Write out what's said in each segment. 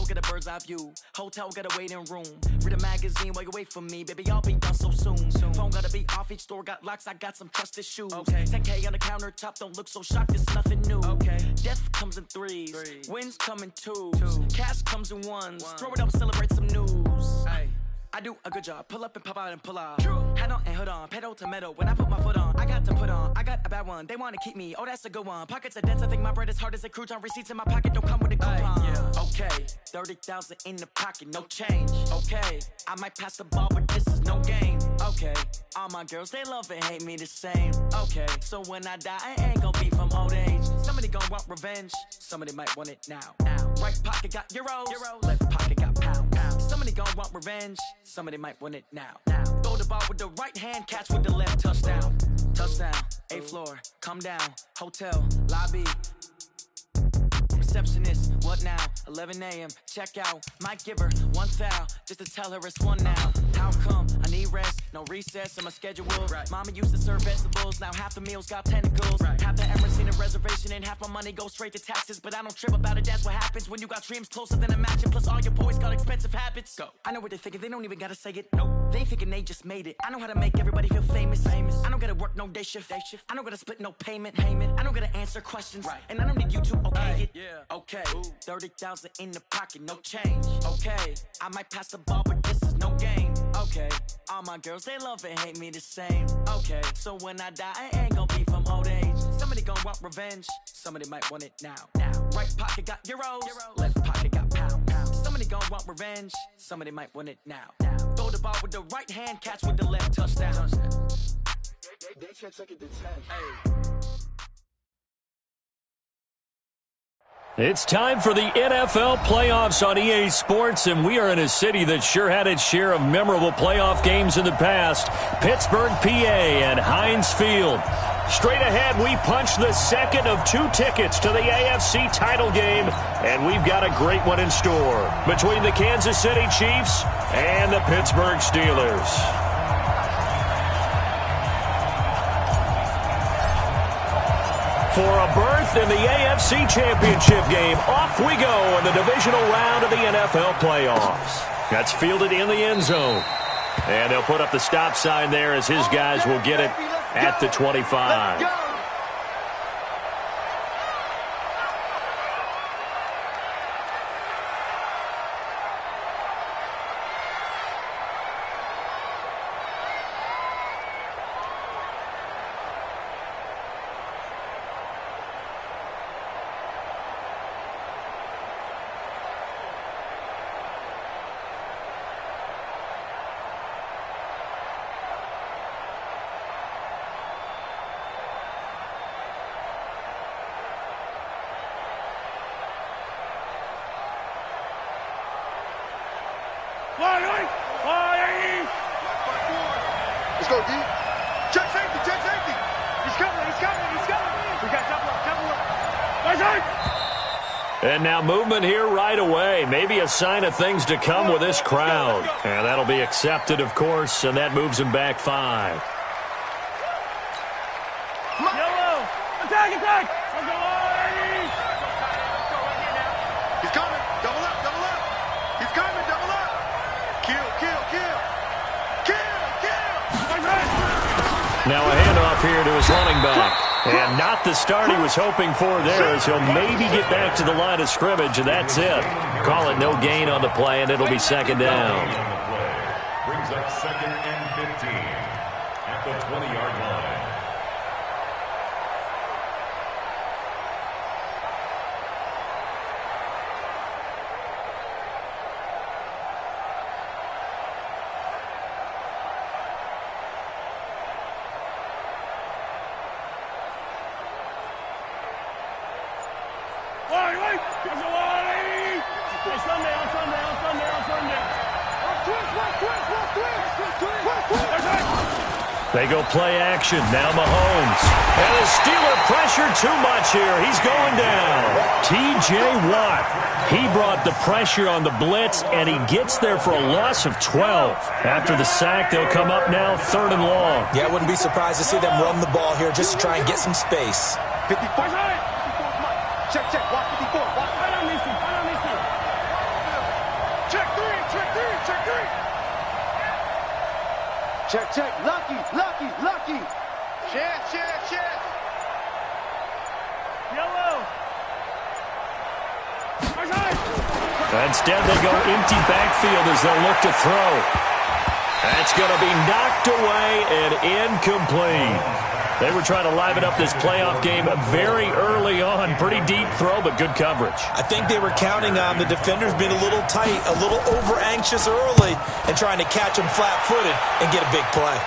get a bird's eye view. Hotel got a waiting room. Read a magazine while you wait for me, baby. I'll be done so soon. Phone gotta be off. Each store got locks. I got some trusted shoes. 10K on the countertop. Don't look so shocked. It's nothing new. Death comes in threes. Wins come in twos. Cash comes in ones. Throw it up, celebrate some news. I do a good job. Pull up and pop out and pull out. Head on and hood on. Pedal to metal. When I put my foot on, I got to put on. I got a bad one. They want to keep me. Oh, that's a good one. Pockets are dense. I think my bread is hard as a crouton. Receipts in my pocket don't come with a coupon. Okay, 30,000 in the pocket, no change. Okay, I might pass the ball, but this is no game. Okay, all my girls, they love and hate me the same. Okay, so when I die, I ain't gonna be from old age. Somebody gonna want revenge. Somebody might want it now. Right pocket got euros. Left pocket got pounds. Somebody gonna want revenge. Somebody might want it now. Throw the ball with the right hand, catch with the left. Touchdown. Touchdown. 8th floor. Come down. Hotel. Lobby. Receptionist, what now? 11 a.m. Check out. Might give her one foul just to tell her it's one now. How come? I need rest, no recess in my schedule. Mama used to serve vegetables, now half the meals got tentacles. Half the Emirates in a reservation and half my money goes straight to taxes. But I don't trip about it, that's what happens when you got dreams closer than a match. Plus all your boys got expensive habits. Go. I know what they're thinking, they don't even gotta say it. Nope. They thinking they just made it. I know how to make everybody feel famous. I don't gotta work no day shift. I don't gotta split no payment. I don't gotta answer questions. And I don't need you to okay it. Okay, 30,000 in the pocket, no change. Okay, I might pass the ball, but this is no game. Okay, all my girls, they love and hate me the same. Okay, so when I die, I ain't gonna be from old age. Somebody gonna want revenge. Somebody might want it now. Right pocket got euros. Left pocket got pounds. Somebody gonna want revenge. Somebody might want it now. Throw the ball with the right hand, catch with the left. Touchdown. They can't take it to 10. It's time for the NFL playoffs on EA Sports, and we are in a city that sure had its share of memorable playoff games in the past, Pittsburgh, PA, and Heinz Field. Straight ahead, we punch the second of 2 tickets to the AFC title game, and we've got a great one in store between the Kansas City Chiefs and the Pittsburgh Steelers. For a berth in the AFC Championship game, off we go in the divisional round of the NFL playoffs. That's fielded in the end zone. And they'll put up the stop sign there as his guys will get it at the 25. Let's go, D. Check safety, check safety. He's coming, he's coming, he's coming. We got double up, double up. Right side. And now movement here right away. Maybe a sign of things to come with this crowd. And that'll be accepted, of course, and that moves him back 5. Yellow. Attack, attack. He's coming. Double up, double up. He's coming, double up. Kill, kill, kill. Kill, kill. Now a handoff here to his running back. And not the start he was hoping for there, as he'll maybe get back to the line of scrimmage, and that's it. Call it no gain on the play, and it'll be second down. Brings up 2nd and 15 at the 20-yard line. They go play action. Now Mahomes. And the Steeler pressure too much here. He's going down. T.J. Watt. He brought the pressure on the blitz, and he gets there for a loss of 12. After the sack, they'll come up now 3rd and long. Yeah, I wouldn't be surprised to see them run the ball here just to try and get some space. 54. Check, check. Watch 54. Watch. Check, check. Lucky, lucky, lucky. Chance, chance, chance. Yellow. Instead, they go empty backfield as they'll look to throw. That's going to be knocked away and incomplete. They were trying to liven up this playoff game very early on. Pretty deep throw, but good coverage. I think they were counting on the defenders being a little tight, a little over-anxious early, and trying to catch them flat-footed and get a big play.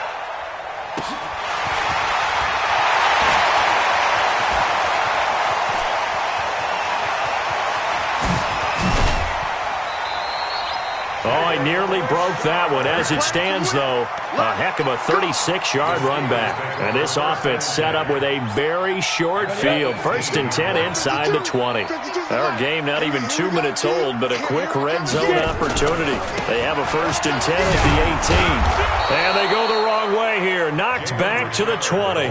Oh, he nearly broke that one. As it stands, though, a heck of a 36-yard run back. And this offense set up with a very short field. 1st and 10 inside the 20. Our game not even 2 minutes old, but a quick red zone opportunity. They have a 1st and 10 at the 18. And they go the wrong way here. Knocked back to the 20.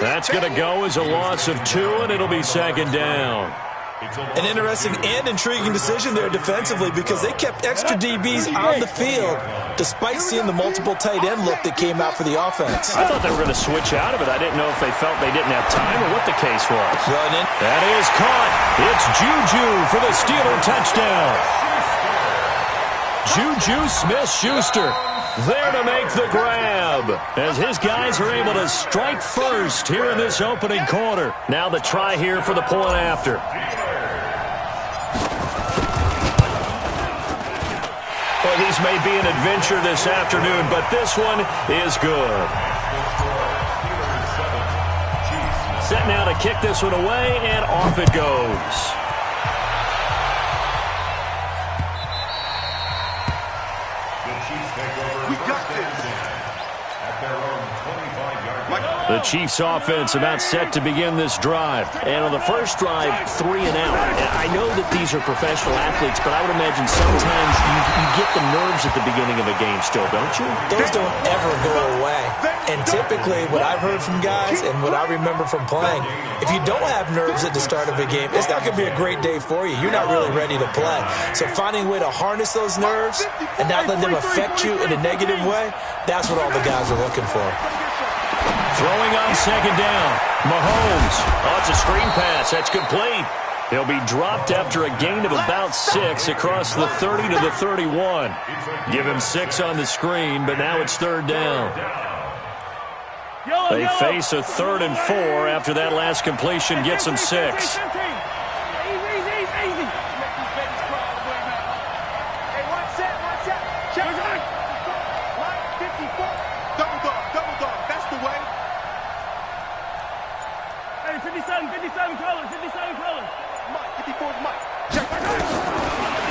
That's going to go as a loss of 2, and it'll be 2nd down. An interesting and intriguing decision there defensively because they kept extra DBs on the field despite seeing the multiple tight end look that came out for the offense. I thought they were going to switch out of it. I didn't know if they felt they didn't have time or what the case was. That is caught. It's Juju for the Steeler touchdown. Juju Smith-Schuster there to make the grab as his guys are able to strike first here in this opening quarter. Now the try here for the point after. Well, these may be an adventure this afternoon, but this one is good. Set now to kick this one away, and off it goes. The Chiefs offense about set to begin this drive. And on the first drive, 3 and out. And I know that these are professional athletes, but I would imagine sometimes you get the nerves at the beginning of a game still, don't you? Those don't ever go away. And typically what I've heard from guys and what I remember from playing, if you don't have nerves at the start of a game, it's not going to be a great day for you. You're not really ready to play. So finding a way to harness those nerves and not let them affect you in a negative way, that's what all the guys are looking for. Throwing on 2nd down. Mahomes. Oh, it's a screen pass. That's complete. He'll be dropped after a gain of about 6 across the 30 to the 31. Give him 6 on the screen, but now it's 3rd down. They face a 3rd and 4 after that last completion gets them 6.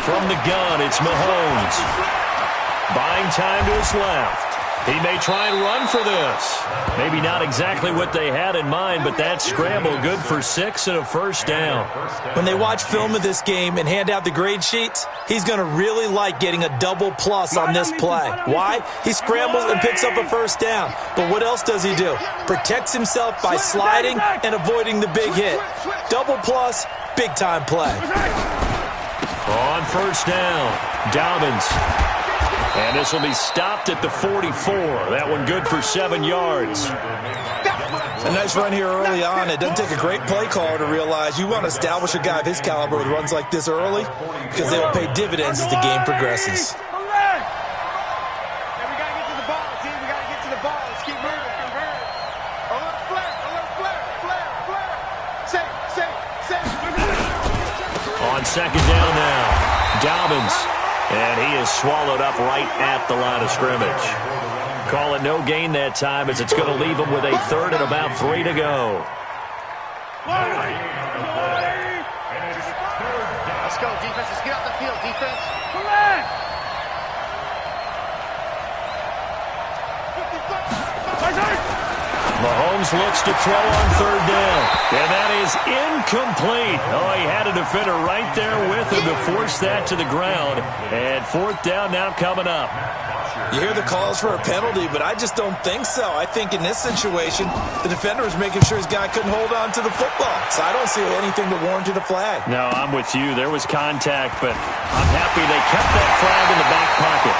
From the gun, it's Mahomes. Buying time to his left. He may try and run for this. Maybe not exactly what they had in mind, but that scramble good for 6 and a 1st down. When they watch film of this game and hand out the grade sheets, he's going to really like getting a double plus on this play. Why? He scrambles and picks up a 1st down. But what else does he do? Protects himself by sliding and avoiding the big hit. Double plus, big time play. On 1st down, Dobbins. And this will be stopped at the 44. That one good for 7 yards. A nice run here early on. It doesn't take a great play caller to realize you want to establish a guy of his caliber with runs like this early because they will pay dividends as the game progresses. On 2nd down now, Dobbins. And he is swallowed up right at the line of scrimmage. Call it no gain that time as it's going to leave him with a 3rd and about 3 to go. Let's go, defense. Let's get off the field, defense. Mahomes looks to throw on 3rd down. And that is incomplete. Oh, he had a defender right there with him to force that to the ground. And 4th down now coming up. You hear the calls for a penalty, but I just don't think so. I think in this situation, the defender was making sure his guy couldn't hold on to the football. So I don't see anything to warrant a flag. No, I'm with you. There was contact, but I'm happy they kept that flag in the back pocket.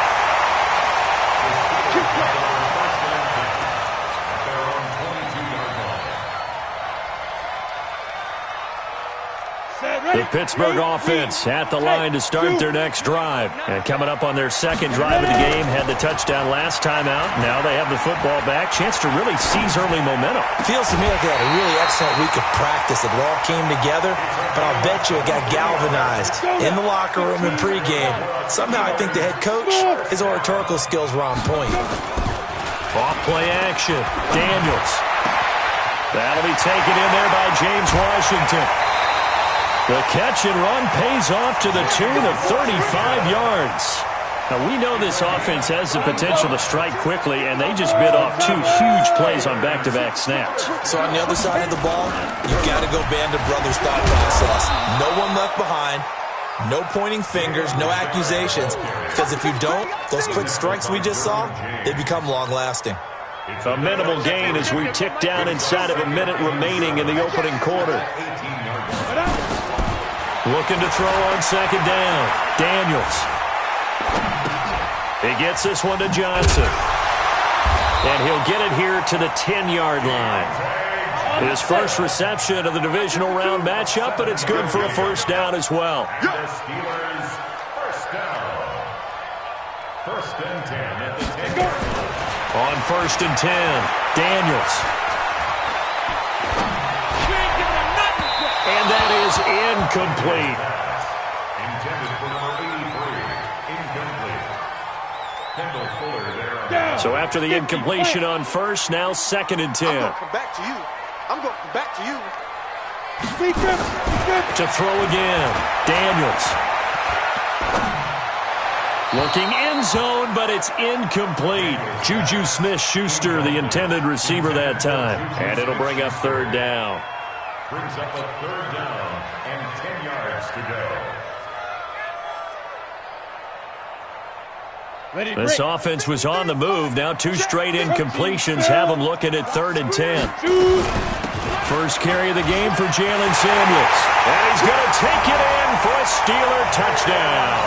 The Pittsburgh offense at the line to start their next drive. And coming up on their second drive of the game, had the touchdown last time out. Now they have the football back. Chance to really seize early momentum. Feels to me like they had a really excellent week of practice. It all came together, but I'll bet you it got galvanized in the locker room and pregame. Somehow I think the head coach, his oratorical skills were on point. Off play action. Daniels. That'll be taken in there by James Washington. The catch and run pays off to the tune of 35 yards. Now, we know this offense has the potential to strike quickly, and they just bit off 2 huge plays on back-to-back snaps. So on the other side of the ball, you've got to go Band of Brothers thought process. No one left behind, no pointing fingers, no accusations, because if you don't, those quick strikes we just saw, they become long-lasting. A minimal gain as we tick down inside of a minute remaining in the opening quarter. Looking to throw on second down. Daniels. He gets this one to Johnson. And he'll get it here to the 10-yard line. His first reception of the divisional round matchup, but it's good for a first down as well. The Steelers, first down. First and 10 at the 10. On first and 10, Daniels. And that is incomplete. Intended for number 83. Incomplete. Kendall Fuller there. So after the incompletion on first, now second and 10. I'm going to come back to you. I'm going to come back to you. To throw again. Daniels. Looking end zone, but it's incomplete. Juju Smith-Schuster, the intended receiver that time. And it'll bring up third down. Brings up a third down and 10 yards to go. This offense was on the move. Now 2 straight incompletions have them looking at third and 10. First carry of the game for Jalen Samuels. And he's going to take it in for a Steeler touchdown.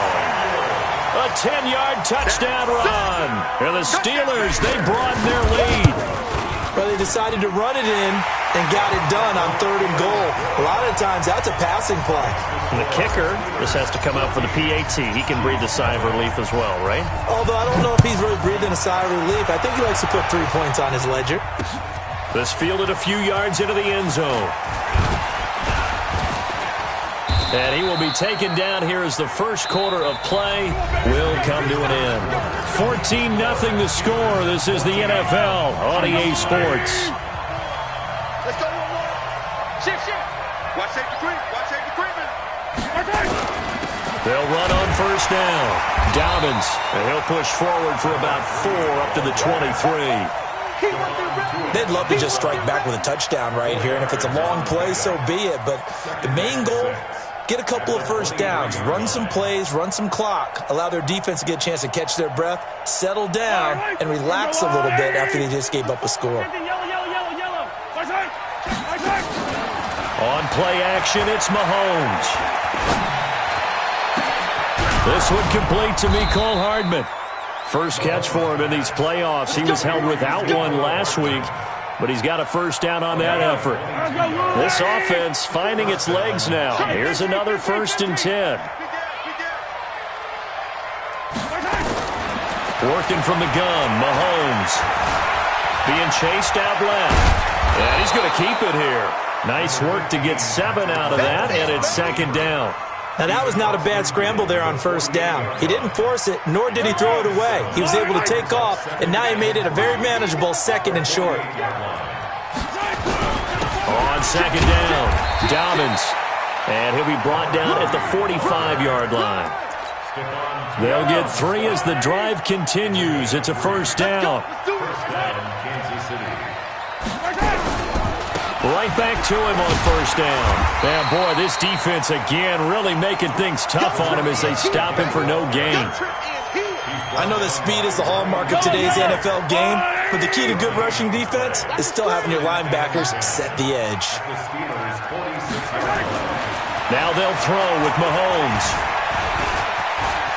A 10-yard touchdown run. And the Steelers, they broaden their lead. Well, they decided to run it in and got it done on third and goal. A lot of times, that's a passing play. And the kicker, this has to come out for the PAT. He can breathe a sigh of relief as well, right? Although I don't know if he's really breathing a sigh of relief. I think he likes to put 3 points on his ledger. This fielded a few yards into the end zone. And he will be taken down here as the first quarter of play will come to an end. 14-0 the score. This is the NFL on EA Sports. Let's go. Shift. Watch safety creep. Watch safety creeping. They'll run on first down. Dobbins, and he'll push forward for about 4 up to the 23. They'd love to just strike back with a touchdown right here, and if it's a long play, so be it. But the main goal, get a couple of first downs, run some plays, run some clock, allow their defense to get a chance to catch their breath, settle down, and relax a little bit after they just gave up a score. On play action, it's Mahomes. This one complete to Mecole Hardman. First catch for him in these playoffs. He was held without one last week, but he's got a first down on that effort. This offense finding its legs now. Here's another first and 10. Working from the gun, Mahomes. Being chased out left. And he's going to keep it here. Nice work to get 7 out of that, and it's second down. Now, that was not a bad scramble there on first down. He didn't force it, nor did he throw it away. He was able to take off, and now he made it a very manageable second and short. On second down, Dobbins. And he'll be brought down at the 45-yard line. They'll get 3 as the drive continues. It's a first down. Kansas City. Right back to him on first down. Man, boy, this defense again really making things tough on him as they stop him for no gain. I know that speed is the hallmark of today's NFL game, but the key to good rushing defense is still having your linebackers set the edge. Now they'll throw with Mahomes.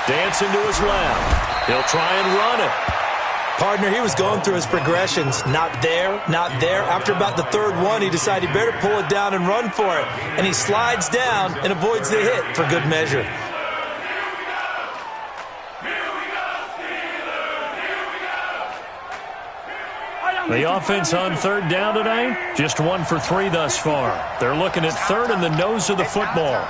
Dancing to his left. He'll try and run it. Partner, he was going through his progressions. Not there, not there. After about the third one, he decided he better pull it down and run for it. And he slides down and avoids the hit for good measure. The offense on third down tonight, just 1 for 3 thus far. They're looking at third in the nose of the football.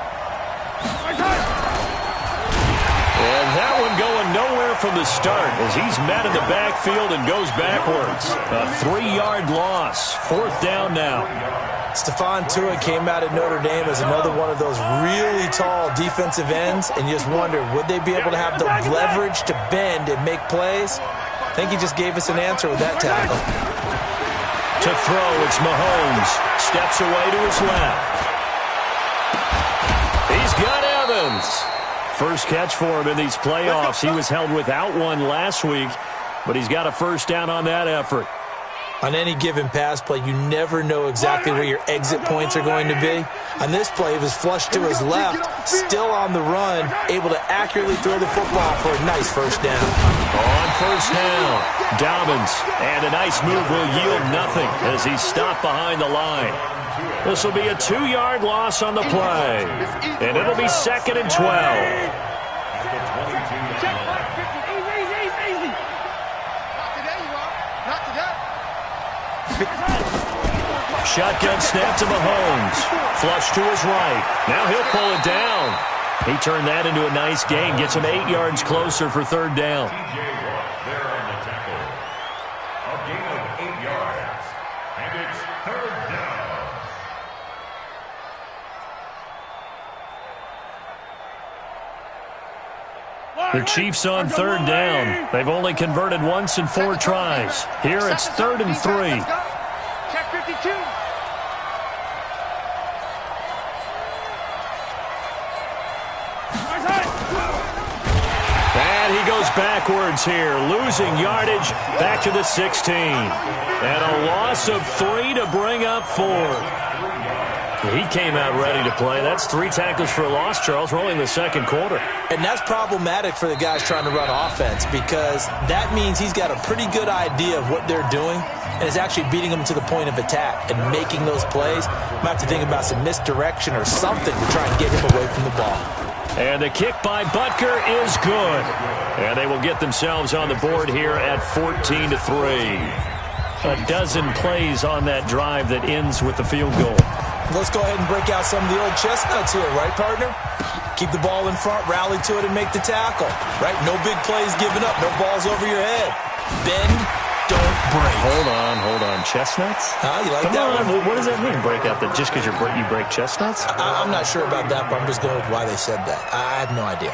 And that one going nowhere from the start as he's met in the backfield and goes backwards. A 3-yard loss. 4th down now. Stephon Tuitt came out of Notre Dame as another one of those really tall defensive ends, and you just wondered, would they be able to have the leverage to bend and make plays? I think he just gave us an answer with that tackle. To throw, it's Mahomes. Steps away to his left. He's got Evans. First catch for him in these playoffs. He was held without one last week, but he's got a first down on that effort. On any given pass play, you never know exactly where your exit points are going to be. On this play, he was flushed to his left, still on the run, able to accurately throw the football for a nice first down. On first down, Dobbins, and a nice move will yield nothing as he's stopped behind the line. This will be a 2-yard loss on the play, and it'll be 2nd and 12. Shotgun snap to Mahomes. Flush to his right. Now he'll pull it down. He turned that into a nice gain. Gets him 8 yards closer for third down. There on the tackle. A gain of 8 yards. And it's third down. The Chiefs on third down. They've only converted once in 4 tries. Here it's 3rd and 3. Check 52. And he goes backwards here, losing yardage back to the 16. And a loss of 3 to bring up 4. He came out ready to play. That's 3 tackles for a loss, Charles. We're only in the second quarter. And that's problematic for the guys trying to run offense because that means he's got a pretty good idea of what they're doing and is actually beating them to the point of attack and making those plays. Might have to think about some misdirection or something to try and get him away from the ball. And the kick by Butker is good. And they will get themselves on the board here at 14 to 3. A dozen plays on that drive that ends with the field goal. Let's go ahead and break out some of the old chestnuts here, right, partner? Keep the ball in front, rally to it, and make the tackle, right? No big plays given up, no balls over your head. Bend, don't break. Hold on. Chestnuts? You like Come that on. one? What does that mean, break out? That just because you break chestnuts? I'm not sure about that, but I'm just going with why they said that. I have no idea.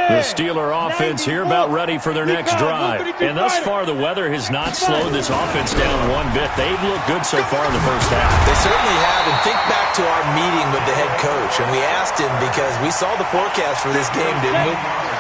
The Steeler offense here about ready for their next drive. And thus far, the weather has not slowed this offense down one bit. They've looked good so far in the first half. They certainly have. And think back to our meeting with the head coach. And we asked him because we saw the forecast for this game, didn't we?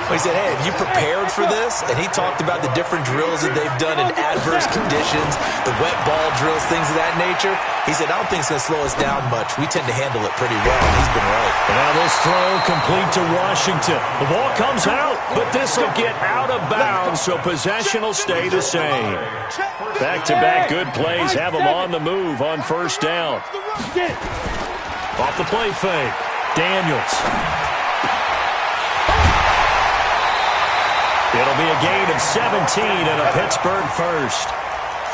We said, hey, have you prepared for this? And he talked about the different drills that they've done in adverse conditions, the wet ball drills, things of that nature. He said, I don't think it's going to slow us down much. We tend to handle it pretty well. And he's been right. Now this throw complete to Washington. The ball comes out, but this will get out of bounds, so possession will stay the same. Back-to-back good plays have them on the move on first down. Off the play fake, Daniels. It'll be a gain of 17 and a Pittsburgh first.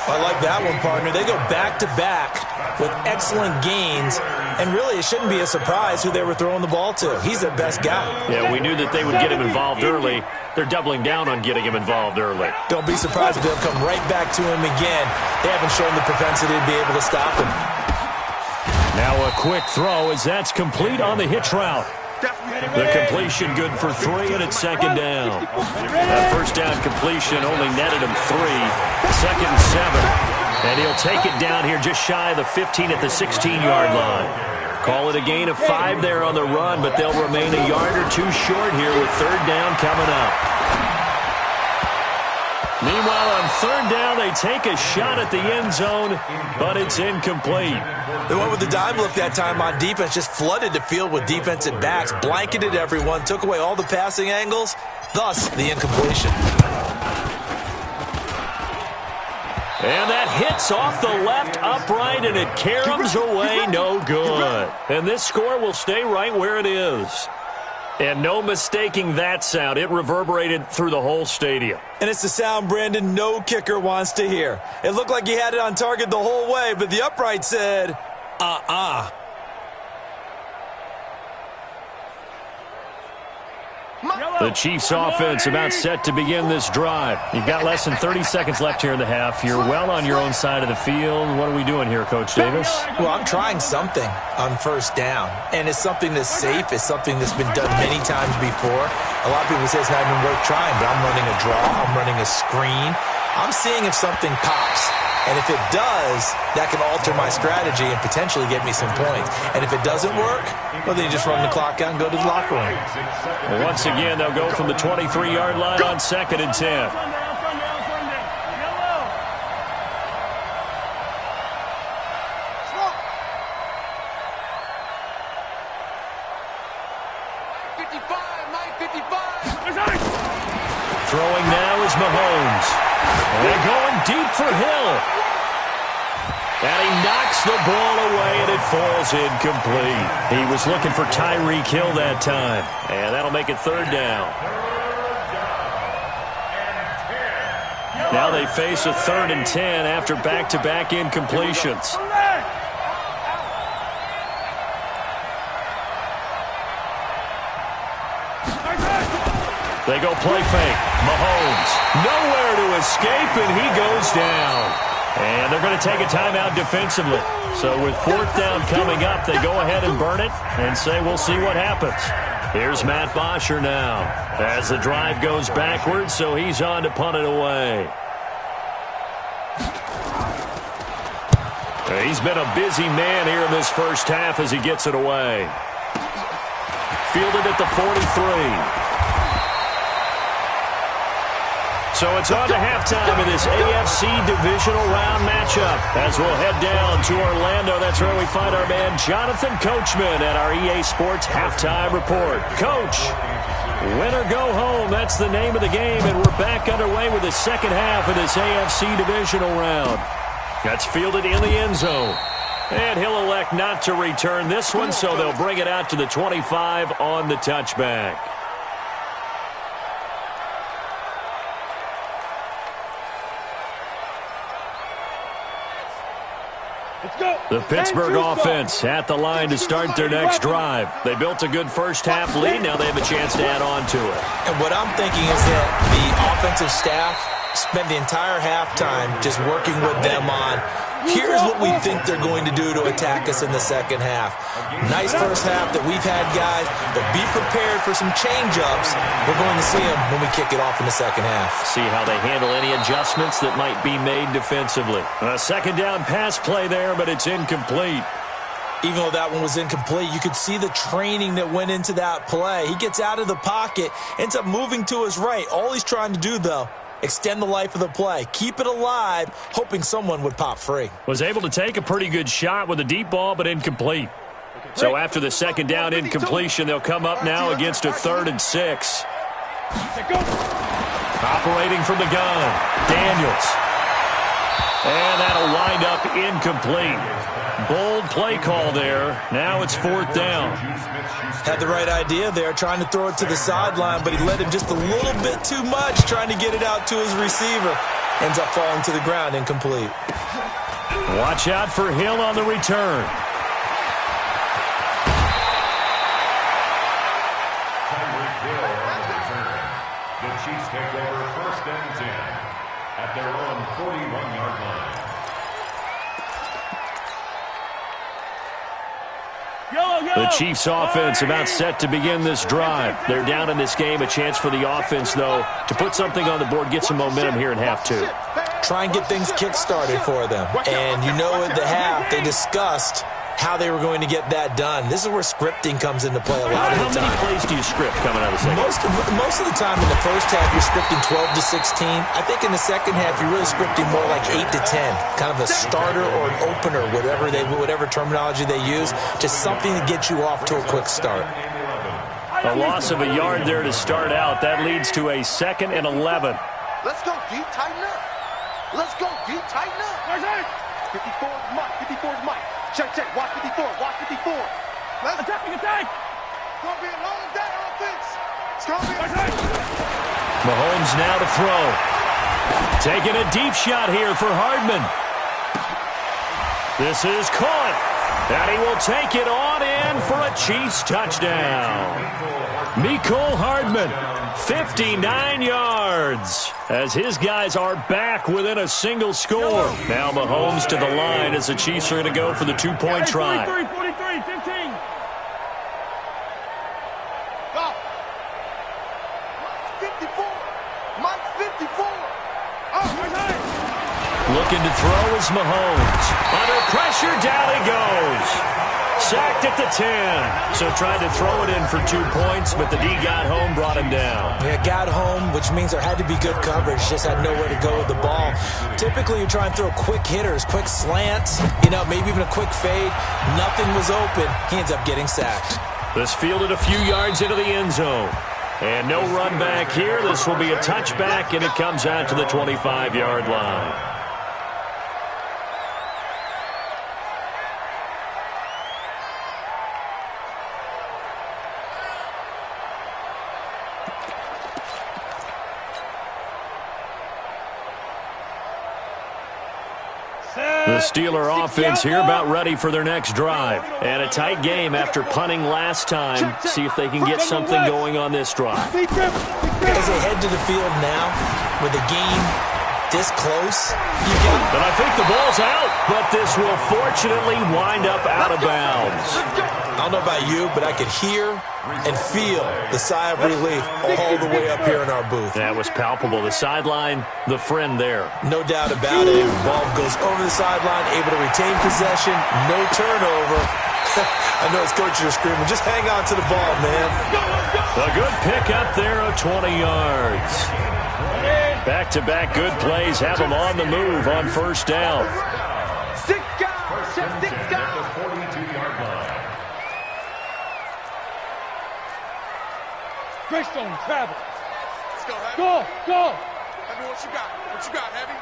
I like that one, partner. They go back-to-back with excellent gains, and really it shouldn't be a surprise who they were throwing the ball to. He's their best guy. Yeah, we knew that they would get him involved early. They're doubling down on getting him involved early. Don't be surprised if they'll come right back to him again. They haven't shown the propensity to be able to stop him. Now a quick throw as that's complete on the hitch route. The completion good for 3, and it's second down. That first down completion only netted him 3. 2nd and 7. And he'll take it down here just shy of the 15 at the 16-yard line. Call it a gain of 5 there on the run, but they'll remain a yard or 2 short here with third down coming up. Meanwhile, on third down, they take a shot at the end zone, but it's incomplete. They went with the dime look that time on defense, just flooded the field with defensive backs, blanketed everyone, took away all the passing angles, thus the incompletion. And that hits off the left upright, and it caroms away, no good. And this score will stay right where it is. And no mistaking that sound. It reverberated through the whole stadium. And it's the sound, Brandon, no kicker wants to hear. It looked like he had it on target the whole way, but the upright said, The Chiefs offense about set to begin this drive. You've got less than 30 seconds left here in the half. You're well on your own side of the field. What are we doing here, Coach Davis? Well, I'm trying something on first down, and it's something that's safe. It's something that's been done many times before. A lot of people say it's not even worth trying, but I'm running a draw. I'm running a screen. I'm seeing if something pops. And if it does, that can alter my strategy and potentially get me some points. And if it doesn't work, well, then you just run the clock out and go to the locker room. Well, once again, they'll go from the 23-yard line on 2nd and 10. Throwing now is Mahomes. And they're going deep for Hill. And he knocks the ball away, and it falls incomplete. He was looking for Tyreek Hill that time. And that'll make it 3rd down. Now they face a 3rd and 10 after back-to-back incompletions. They go play fake. Mahomes nowhere to escape, and he goes down. And they're going to take a timeout defensively. So with 4th down coming up, they go ahead and burn it and say we'll see what happens. Here's Matt Bosher now as the drive goes backwards, so he's on to punt it away. He's been a busy man here in this first half as he gets it away. Fielded at the 43. So it's on to halftime in this AFC Divisional round matchup. As we'll head down to Orlando, that's where we find our man Jonathan Coachman at our EA Sports Halftime Report. Coach, win or go home, that's the name of the game, and we're back underway with the second half of this AFC Divisional round. That's fielded in the end zone. And he'll elect not to return this one, so they'll bring it out to the 25 on the touchback. The Pittsburgh offense at the line to start their next drive. They built a good first half lead. Now they have a chance to add on to it. And what I'm thinking is that the offensive staff spent the entire halftime just working with them on, here's what we think they're going to do to attack us in the second half. Nice first half that we've had, guys, but be prepared for some change-ups. We're going to see them when we kick it off in the second half. See how they handle any adjustments that might be made defensively. A second down pass play there, but it's incomplete. Even though that one was incomplete, you could see the training that went into that play. He gets out of the pocket, ends up moving to his right. All he's trying to do, though, extend the life of the play. Keep it alive, hoping someone would pop free. Was able to take a pretty good shot with a deep ball, but incomplete. So after the second down incompletion, they'll come up now against a 3rd and 6. Operating from the gun, Daniels. And that'll wind up incomplete. Bold play call there. Now it's 4th down. Had the right idea there, trying to throw it to the sideline, but he led him just a little bit too much, trying to get it out to his receiver. Ends up falling to the ground, incomplete. Watch out for Hill on the return. The Chiefs take over 1st and 10 at their own 41-yard line. The Chiefs offense about set to begin this drive. They're down in this game. A chance for the offense, though, to put something on the board, get some momentum here in half 2. Try and get things kick-started for them. And you know at the half, they discussed how they were going to get that done. This is where scripting comes into play a lot of the time. How many plays do you script coming out of the second? Most of the time in the first half, you're scripting 12 to 16. I think in the second half, you're really scripting more like 8 to 10, kind of a starter or an opener, whatever terminology they use, just something to get you off to a quick start. A loss of a yard there to start out. That leads to a 2nd and 11. Let's go, D. Tighten up. Let's go, D. Tighten up. 54 is Mike. 54 is Mike. Check. Watch 54. Watch 54. Let's attacking attack. It's going to be a long day on offense. It's going to be a Mahomes now to throw. Taking a deep shot here for Hardman. This is caught. And he will take it on in for a Chiefs touchdown. Mecole Hardman, 59 yards, as his guys are back within a single score. Now Mahomes to the line as the Chiefs are going to go for the 2-point try. 43, 15. Go. Mike 54. Mike 54. Looking to throw is Mahomes. Under pressure, down he goes. Sacked at the 10. So tried to throw it in for 2 points, but the D got home, brought him down. Yeah, got home, which means there had to be good coverage. Just had nowhere to go with the ball. Typically, you try and throw quick hitters, quick slants, maybe even a quick fade. Nothing was open. He ends up getting sacked. This fielded a few yards into the end zone. And no run back here. This will be a touchback, and it comes out to the 25-yard line. The Steeler offense here about ready for their next drive. And a tight game after punting last time. See if they can get something going on this drive. As they head to the field now, with the game this close, and I think the ball's out, but this will fortunately wind up out of bounds. I don't know about you, but I could hear and feel the sigh of relief all the way up here in our booth. That was palpable. The sideline, the friend there. No doubt about it. Ball goes over the sideline, able to retain possession, no turnover. I know his coaches are screaming, just hang on to the ball, man. A good pick up there of 20 yards. Back-to-back good plays have them on the move on first down. 6 guys. 6 guys. 42-yard line. Greystone, travel. Let's go, Heavy. Go. Heavy, what you got? What you got, Heavy?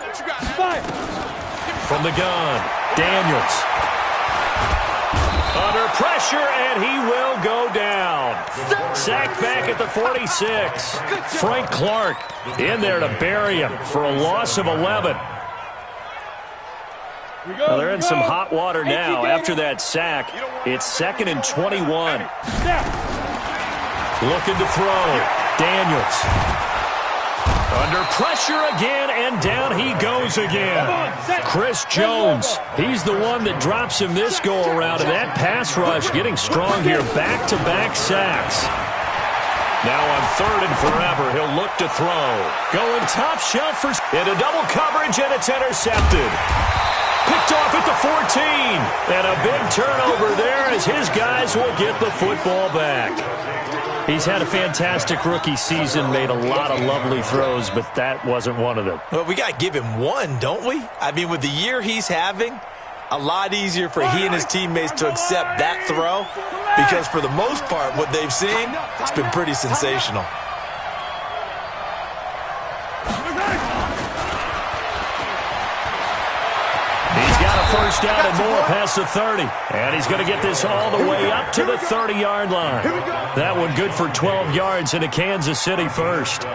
What you got, Heavy? Fire. From the gun, Daniels. Under pressure, and he will go down. Sacked back at the 46. Frank Clark in there to bury him for a loss of 11. Well, they're in some hot water now after that sack. It's 2nd and 21. Looking to throw. Daniels. Under pressure again, and down he goes again. Chris Jones, he's the one that drops him this go-around, and that pass rush getting strong here. Back-to-back sacks. Now on 3rd and forever, he'll look to throw. Going top shelf for into double coverage, and it's intercepted. Picked off at the 14. And a big turnover there as his guys will get the football back. He's had a fantastic rookie season, made a lot of lovely throws, but that wasn't one of them. Well, we got to give him one, don't we? I mean, with the year he's having, a lot easier for he and his teammates to accept that throw because for the most part, what they've seen, it's been pretty sensational. He's got a first down and more past the 30. And he's going to get this all the way up to the 30-yard line. That one good for 12 yards into Kansas City first.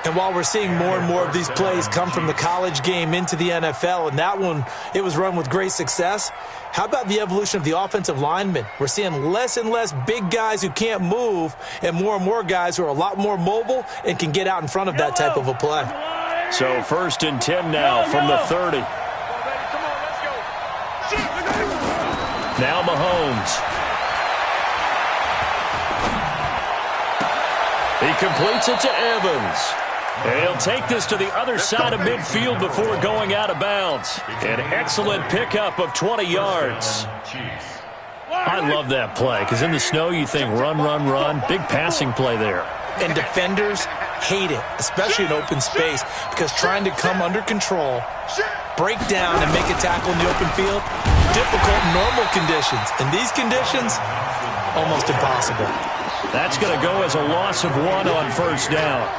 And while we're seeing more and more of these plays come from the college game into the NFL, and that one, it was run with great success, how about the evolution of the offensive linemen? We're seeing less and less big guys who can't move and more guys who are a lot more mobile and can get out in front of that type of a play. So 1st and 10 now from the 30. Now Mahomes. He completes it to Evans. And he'll take this to the other side of midfield before going out of bounds. An excellent pickup of 20 yards. I love that play because in the snow you think run, run, run. Big passing play there. And defenders hate it, especially in open space, because trying to come under control, break down, and make a tackle in the open field, difficult in normal conditions. In these conditions, almost impossible. That's going to go as a loss of 1 on first down.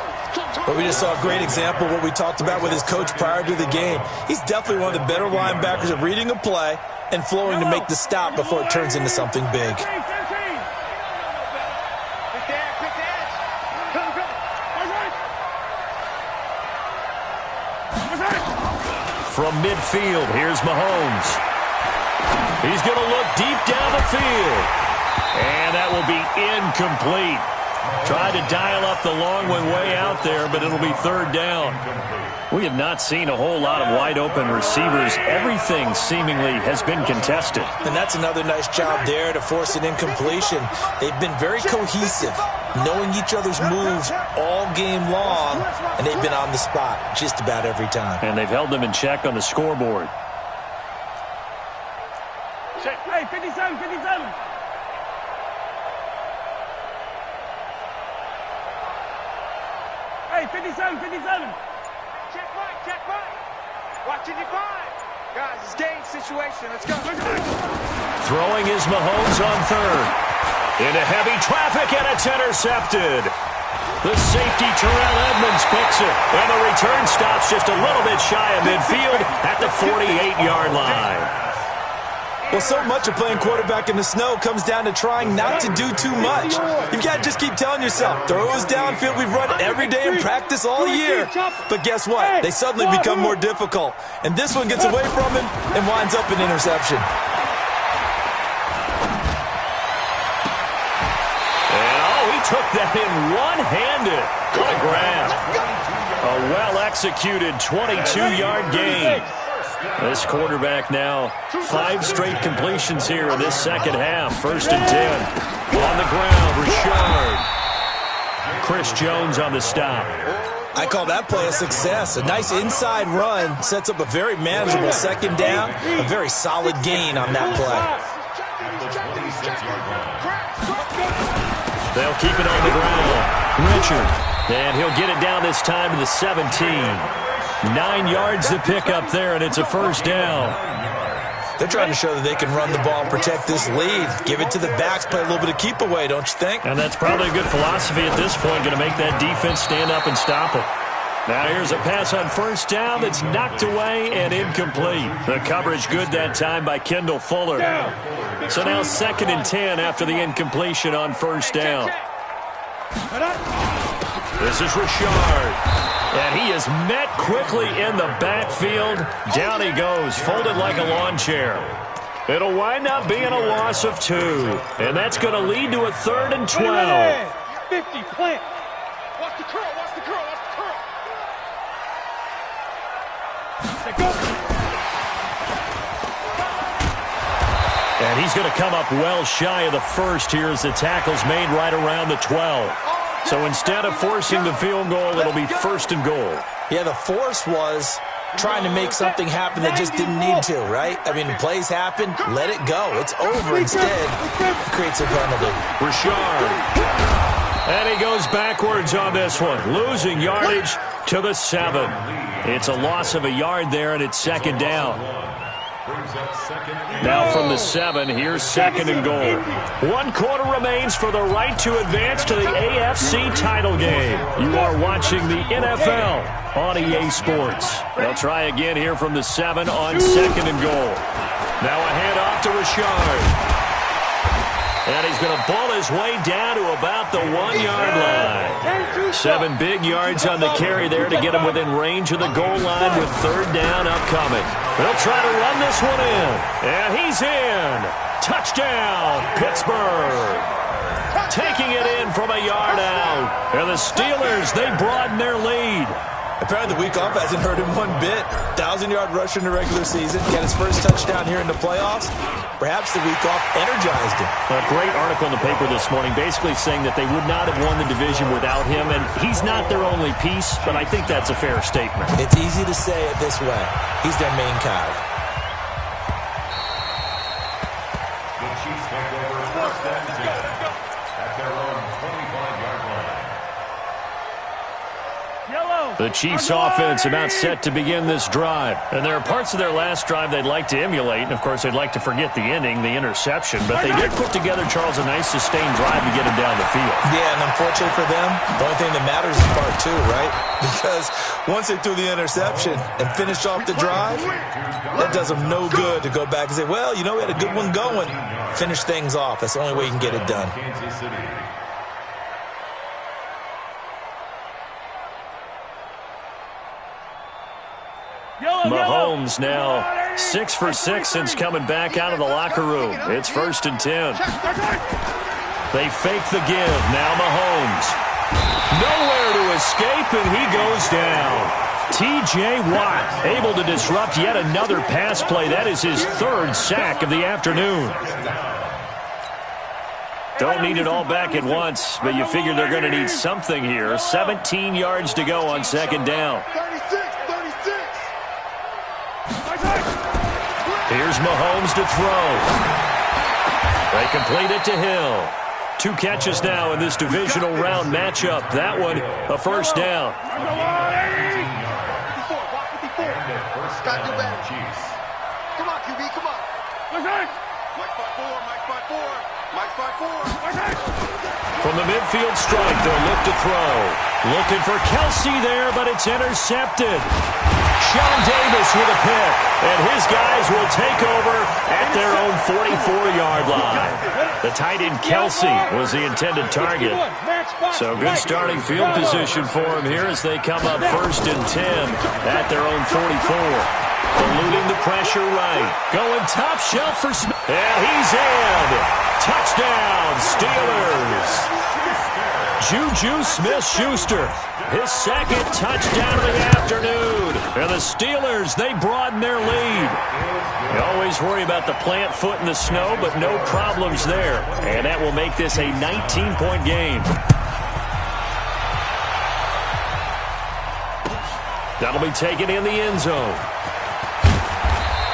But we just saw a great example of what we talked about with his coach prior to the game. He's definitely one of the better linebackers at reading a play and flowing to make the stop before it turns into something big. From midfield, here's Mahomes. He's going to look deep down the field. And that will be incomplete. Tried to dial up the long one way out there, but it'll be third down. We have not seen a whole lot of wide-open receivers. Everything seemingly has been contested. And that's another nice job there to force an incompletion. They've been very cohesive, knowing each other's moves all game long, and they've been on the spot just about every time. And they've held them in check on the scoreboard. Hey, 57, 57. Hey, 57, 57. Check right. Watch it divide. Guys, it's game situation. Let's go. Throwing is Mahomes on third. Into heavy traffic, and it's intercepted. The safety, Terrell Edmonds, picks it. And the return stops just a little bit shy of midfield at the 48-yard line. Well, so much of playing quarterback in the snow comes down to trying not to do too much. You've got to just keep telling yourself, throws downfield we've run every day in practice all year. But guess what? They suddenly become more difficult. And this one gets away from him and winds up an interception. And he took that in one-handed. What a grab. A well-executed 22-yard gain. This quarterback now 5 straight completions here in this second half. 1st and 10. On the ground, Richard. Chris Jones on the stop. I call that play a success. A nice inside run sets up a very manageable second down. A very solid gain on that play. They'll keep it on the ground. Richard. And he'll get it down this time to the 17. 9 yards to pick up there, and it's a first down. They're trying to show that they can run the ball and protect this lead. Give it to the backs, play a little bit of keep away, don't you think? And that's probably a good philosophy at this point, going to make that defense stand up and stop them. Now here's a pass on first down that's knocked away and incomplete. The coverage good that time by Kendall Fuller. So now 2nd and 10 after the incompletion on first down. This is Richard. And he is met quickly in the backfield. Down he goes, folded like a lawn chair. It'll wind up being a loss of 2. And that's going to lead to a 3rd and 12. 50, plant. Watch the curl, watch the curl, watch the curl. And he's going to come up well shy of the first here as the tackle's made right around the 12. So instead of forcing the field goal, it'll be 1st and goal. Yeah, the force was trying to make something happen that just didn't need to, right? I mean, plays happen, let it go. It's over instead. It creates a penalty. Richard. And he goes backwards on this one, losing yardage to the 7. It's a loss of a yard there, and it's 2nd down. Now from the 7, here's 2nd and goal. 1 quarter remains for the right to advance to the AFC title game. You are watching the NFL on EA Sports. They'll try again here from the 7 on 2nd and goal. Now a handoff to Richard. And he's going to ball his way down to about the 1-yard line. 7 big yards on the carry there to get him within range of the goal line with 3rd down upcoming. They'll try to run this one in. And he's in. Touchdown, Pittsburgh. Taking it in from a yard out. And the Steelers, they broaden their lead. Apparently the week off hasn't hurt him one bit. 1,000-yard rusher in the regular season. Got his first touchdown here in the playoffs. Perhaps the week off energized him. A great article in the paper this morning basically saying that they would not have won the division without him, and he's not their only piece, but I think that's a fair statement. It's easy to say it this way. He's their main guy. The Chiefs take over first and 10 at their own 25-yard line. The Chiefs offense about set to begin this drive. And there are parts of their last drive they'd like to emulate. And, of course, they'd like to forget the ending, the interception. But they did put together, Charles, a nice sustained drive to get him down the field. Yeah, and unfortunately for them, the only thing that matters is part two, right? Because once they threw the interception and finished off the drive, that does them no good to go back and say, well, you know, we had a good one going. Finish things off. That's the only way you can get it done. Kansas City. Mahomes now 6 for 6 since coming back out of the locker room. It's 1st and 10. They fake the give. Now Mahomes. Nowhere to escape, and he goes down. T.J. Watt able to disrupt yet another pass play. That is his 3rd sack of the afternoon. Don't need it all back at once, but you figure they're going to need something here. 17 yards to go on 2nd down. Here's Mahomes to throw. They complete it to Hill. 2 catches now in this divisional round matchup. That one, a 1st down. Come on, QB, come on. Mike 5-4. From the midfield strike, they'll look to throw. Looking for Kelsey there, but it's intercepted. Sean Davis with a pick, and his guys will take over at their own 44-yard line. The tight end Kelsey was the intended target. So good starting field position for him here as they come up 1st and 10 at their own 44. Eluding the pressure right. Going top shelf for Smith. And he's in. Touchdown, Steelers. Juju Smith-Schuster, his 2nd touchdown of the afternoon. And the Steelers, they broaden their lead. You always worry about the plant foot in the snow, but no problems there. And that will make this a 19-point game. That'll be taken in the end zone.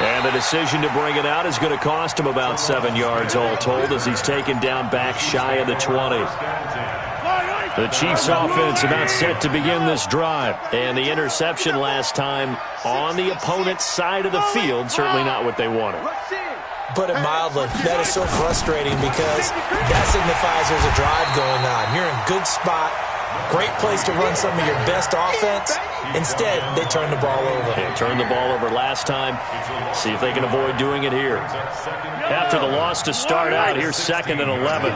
And the decision to bring it out is going to cost him about 7 yards all told as he's taken down back shy of the 20. The Chiefs offense about set to begin this drive. And the interception last time on the opponent's side of the field, certainly not what they wanted. Put it mildly, that is so frustrating because that signifies there's a drive going on. You're in a good spot. Great place to run some of your best offense. Instead, they turn the ball over. They turned the ball over last time. See if they can avoid doing it here. After the loss to start out, here's 2nd and 11.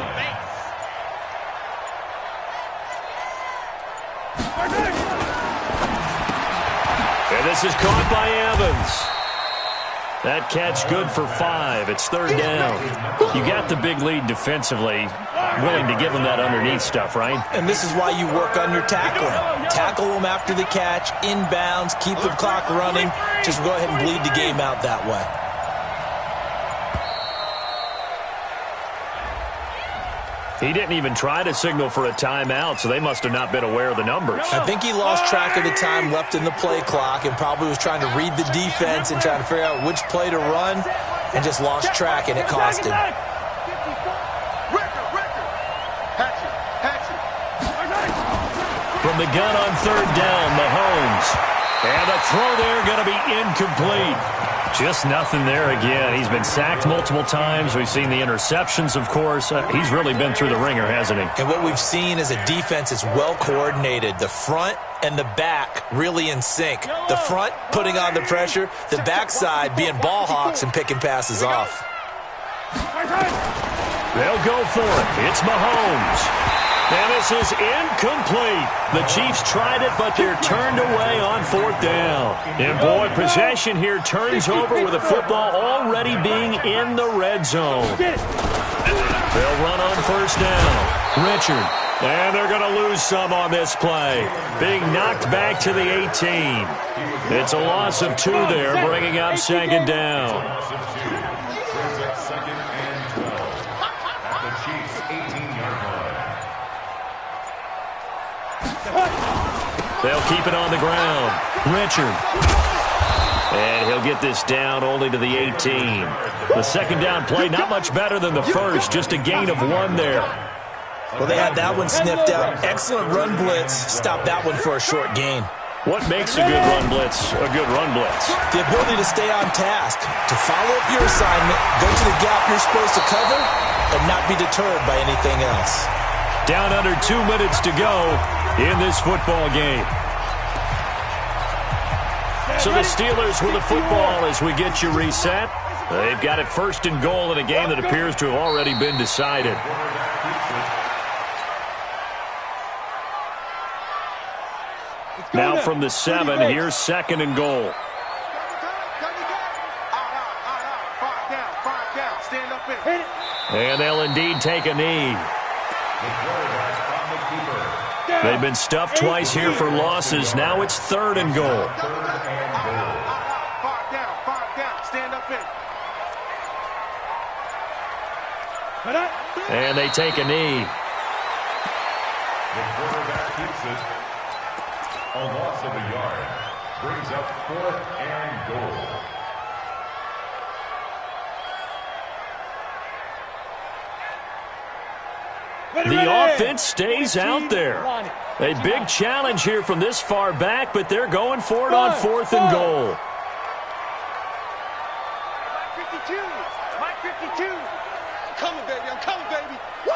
And this is caught by Evans. That catch good for 5. It's 3rd down. You got the big lead defensively. Willing to give them that underneath stuff, right? And this is why you work on your tackling. Tackle them after the catch, inbounds, keep the clock running. Just go ahead and bleed the game out that way. He didn't even try to signal for a timeout, so they must have not been aware of the numbers. I think he lost track of the time left in the play clock and probably was trying to read the defense and trying to figure out which play to run and just lost track, and it cost him. From the gun on 3rd down, Mahomes. And the throw there going to be incomplete. Just nothing there again. He's been sacked multiple times. We've seen the interceptions, of course. He's really been through the ringer, hasn't he? And what we've seen is a defense that's well coordinated. The front and the back really in sync. The front putting on the pressure, the backside being ball hawks and picking passes off. They'll go for it. It's Mahomes. And this is incomplete. The Chiefs tried it, but they're turned away on 4th down. And, boy, possession here turns over with the football already being in the red zone. They'll run on 1st down. Richard And they're going to lose some on this play. Being knocked back to the 18. It's a loss of 2 there, bringing up second down. Loss of 2. Brings up second and 12. At the Chiefs' 18-yard line. They'll keep it on the ground. Richard. And he'll get this down only to the 18. The second down play, not much better than the first, just a gain of 1 there. Well, they had that one sniffed out. Excellent run blitz. Stop that one for a short gain. What makes a good run blitz a good run blitz? The ability to stay on task, to follow up your assignment, go to the gap you're supposed to cover, and not be deterred by anything else. Down under 2 minutes to go in this football game. So the Steelers with the football as we get you reset. They've got it first and goal in a game that appears to have already been decided. Now from the 7, here's second and goal. And they'll indeed take a knee. They've been stuffed twice here for losses. Now it's third and goal. And they take a knee. The quarterback keeps it. A loss of a yard. Brings up 4th and goal. The offense stays out there. A big challenge here from this far back, but they're going for it on 4th and goal. Mike 52. I'm coming, baby. I'm coming, baby. Woo!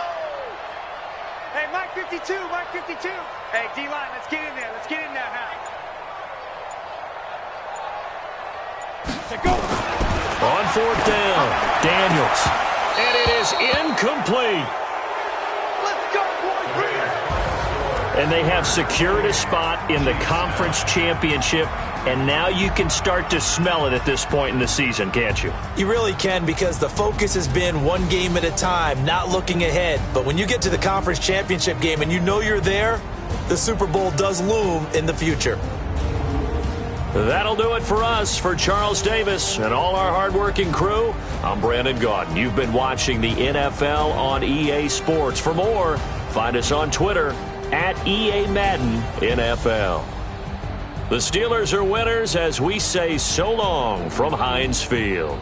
Hey, Mike 52. Mike 52. Hey, D-line, let's get in there. Let's get in there, Hal. Go. On 4th down, Daniels. And it is incomplete. Let's go, boys. Bring it. And they have secured a spot in the conference championship, and now you can start to smell it at this point in the season, can't you? You really can, because the focus has been one game at a time, not looking ahead. But when you get to the conference championship game and you know you're there, the Super Bowl does loom in the future. That'll do it for us. For Charles Davis and all our hardworking crew, I'm Brandon Gaudin. You've been watching the NFL on EA Sports. For more, find us on Twitter at EA Madden NFL. The Steelers are winners as we say so long from Heinz Field.